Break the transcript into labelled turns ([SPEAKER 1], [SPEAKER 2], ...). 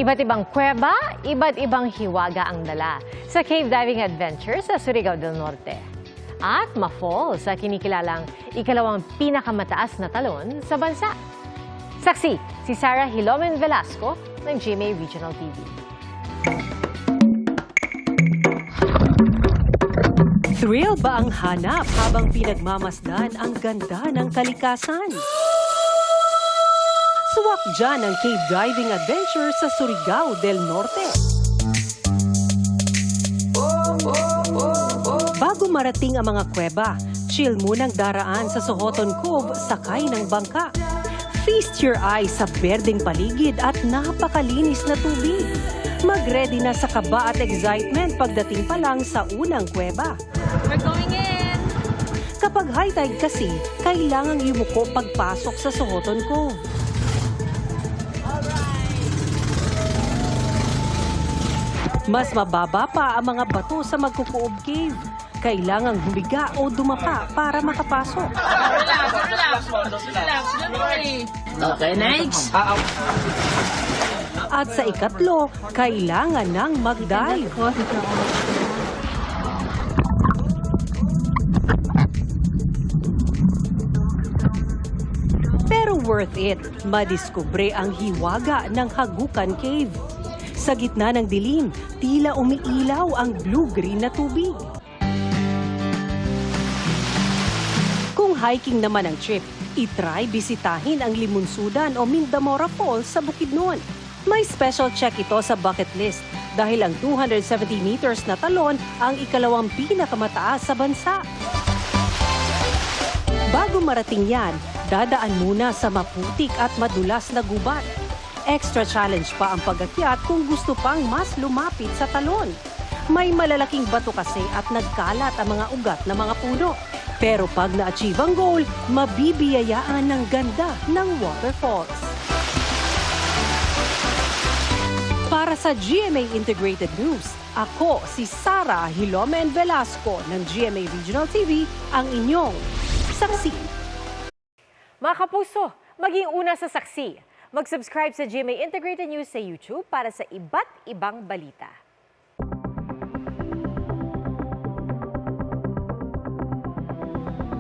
[SPEAKER 1] Iba't ibang kuweba, iba't ibang hiwaga ang dala sa cave diving adventure sa Surigao del Norte. At ma-fall sa kinikilalang ikalawang pinakamataas na talon sa bansa. Saksi, si Sarah Hilomen Velasco ng GMA Regional TV.
[SPEAKER 2] Thrill ba ang hanap habang pinagmamasdan ang ganda ng kalikasan? Suwak dyan ang cave diving adventure sa Surigao del Norte. Bago marating ang mga kuweba, chill munang daraan sa Sohoton Cove sakay ng bangka. Feast your eyes sa berdeng paligid at napakalinis na tubig. Mag-ready na sa kaba at excitement pagdating pa lang sa unang kuweba.
[SPEAKER 3] We're going in!
[SPEAKER 2] Kapag high tide kasi, kailangang yumuko pagpasok sa Sohoton Cove. Mas mababa pa ang mga bato sa Magkukuob Cave. Kailangang humiga o dumapa para makapasok.
[SPEAKER 3] Relax. Don't worry. Okay, next.
[SPEAKER 2] At sa ikatlo, kailangan ng mag-dive. Pero worth it, madiskubre ang hiwaga ng Hagukan Cave. Sa gitna ng dilim, tila umiilaw ang blue-green na tubig. Kung hiking naman ang trip, itry bisitahin ang Limunsudan o Mindamora Falls sa Bukidnon. May special check ito sa bucket list dahil ang 270 meters na talon ang ikalawang pinakamataas sa bansa. Bago marating yan, dadaan muna sa maputik at madulas na gubat. Extra challenge pa ang pag-akyat kung gusto pang mas lumapit sa talon. May malalaking bato kasi at nagkalat ang mga ugat ng mga puno. Pero pag na-achieve ang goal, mabibiyayaan ng ganda ng waterfalls. Para sa GMA Integrated News, ako si Sarah Hilomen Velasco ng GMA Regional TV, ang inyong saksi.
[SPEAKER 1] Mga kapuso, maging una sa saksi. Mag-subscribe sa GMA Integrated News sa YouTube para sa iba't ibang balita.